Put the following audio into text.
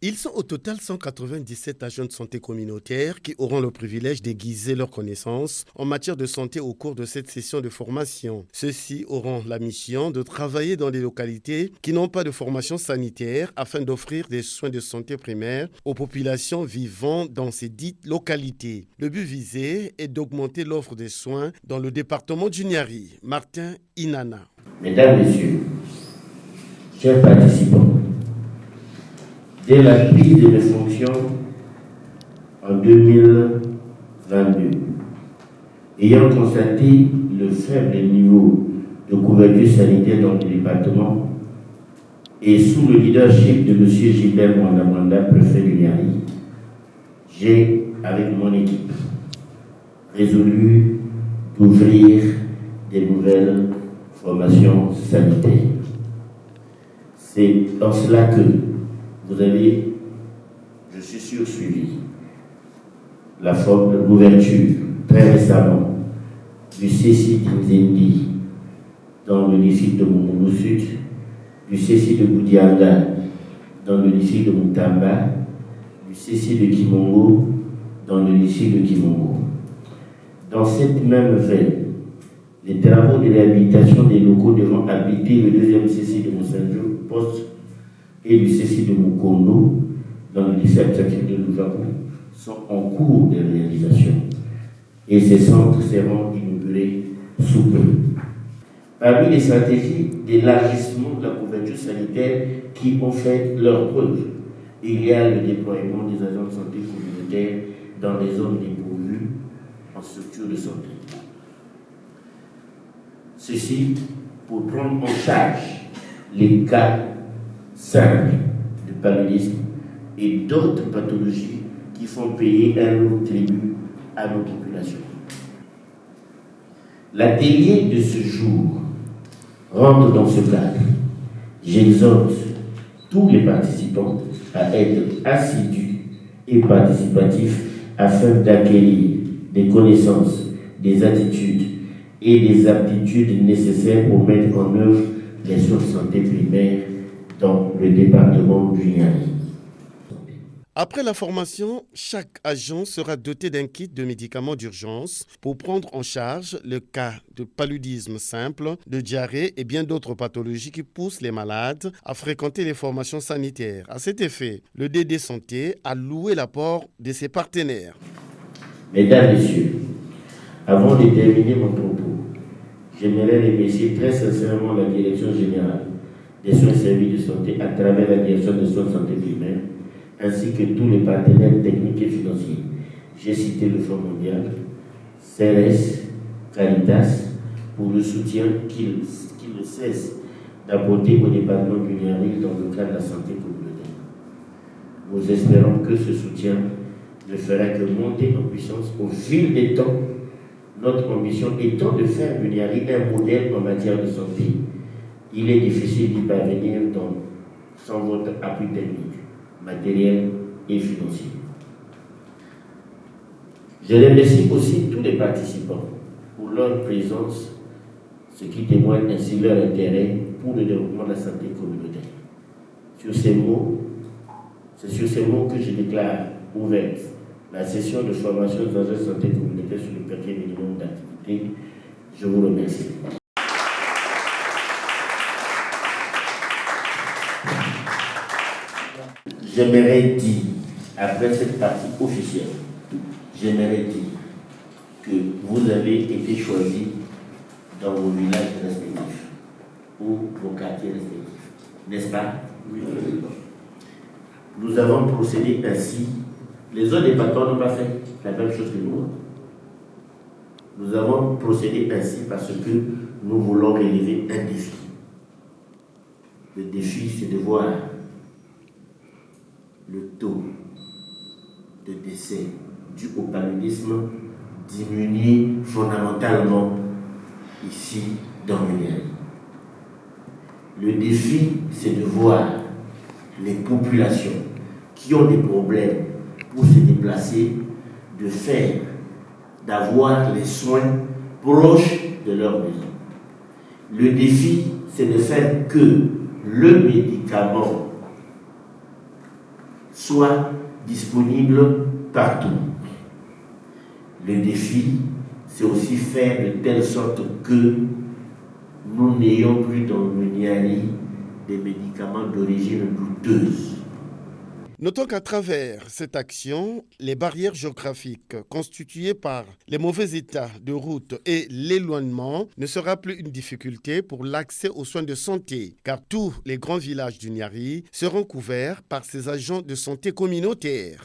Ils sont au total 197 agents de santé communautaire qui auront le privilège d'aiguiser leurs connaissances en matière de santé au cours de cette session de formation. Ceux-ci auront la mission de travailler dans des localités qui n'ont pas de formation sanitaire afin d'offrir des soins de santé primaires aux populations vivant dans ces dites localités. Le but visé est d'augmenter l'offre de soins dans le département du Niari. Martin Inana. Mesdames, Messieurs, chers participants, dès la prise de mes fonctions en 2022, ayant constaté le faible niveau de couverture sanitaire dans le département et sous le leadership de M. Gilbert Mwanda, préfet du Niari, j'ai, avec mon équipe, résolu d'ouvrir des nouvelles formations sanitaires. C'est en cela que vous avez, je suis sûr, suivi l'ouverture très récemment du CECI d'Inzendi dans le district de Moumou Sud, du CECI de Boudianga dans le district de Moutamba, du CECI de Kimongo dans le district de Kimongo. Dans cette même veine, les travaux de réhabilitation des locaux devant abriter le deuxième CECI de Moussanjo Poste et du CECI de Mukondo dans le lycée administratif de Louvakou sont en cours de réalisation et ces centres seront inaugurés sous peu. Parmi les stratégies d'élargissement de la couverture sanitaire qui ont fait leur preuve, il y a le déploiement des agents de santé communautaire dans les zones dépourvues en structure de santé. Ceci pour prendre en charge les cas simples de paludisme et d'autres pathologies qui font payer un lourd tribut à nos populations. L'atelier de ce jour rentre dans ce cadre. J'exhorte tous les participants à être assidus et participatifs afin d'acquérir des connaissances, des attitudes et des aptitudes nécessaires pour mettre en œuvre les soins de santé primaires dans le département du Niari. Après la formation, chaque agent sera doté d'un kit de médicaments d'urgence pour prendre en charge le cas de paludisme simple, de diarrhée et bien d'autres pathologies qui poussent les malades à fréquenter les formations sanitaires. À cet effet, le DD Santé a loué l'apport de ses partenaires. Mesdames, Messieurs, avant de terminer mon propos, j'aimerais remercier très sincèrement la Direction générale des soins et services de santé à travers la Direction des soins de santé primaire, ainsi que tous les partenaires techniques et financiers. J'ai cité le Fonds mondial, CRS, Caritas, pour le soutien qu'ils ne cessent d'apporter au département du Niari dans le cadre de la santé communautaire. Nous espérons que ce soutien ne fera que monter en puissance au fil des temps, notre ambition étant de faire du Niari un modèle en matière de santé. Il est difficile d'y parvenir sans votre appui technique, matériel et financier. Je remercie aussi tous les participants pour leur présence, ce qui témoigne ainsi leur intérêt pour le développement de la santé communautaire. C'est sur ces mots que je déclare ouverte la session de formation des agents de santé communautaire sur le paquet minimum d'activité. Je vous remercie. J'aimerais dire, après cette partie officielle, j'aimerais dire que vous avez été choisis dans vos villages respectifs ou vos quartiers respectifs, n'est-ce pas? Oui. Nous avons procédé ainsi. Les autres départements n'ont pas fait la même chose que nous. Nous avons procédé ainsi parce que nous voulons relever un défi. Le défi, c'est de voir le taux de décès dû au paludisme diminuer fondamentalement ici dans le Niari. Le défi, c'est de voir les populations qui ont des problèmes pour se déplacer, d'avoir les soins proches de leur maison. Le défi, c'est de faire que le médicament soient disponibles partout. Le défi, c'est aussi faire de telle sorte que nous n'ayons plus dans le Niari des médicaments d'origine douteuse. Notons qu'à travers cette action, les barrières géographiques constituées par les mauvais états de route et l'éloignement ne sera plus une difficulté pour l'accès aux soins de santé, car tous les grands villages du Niari seront couverts par ces agents de santé communautaires.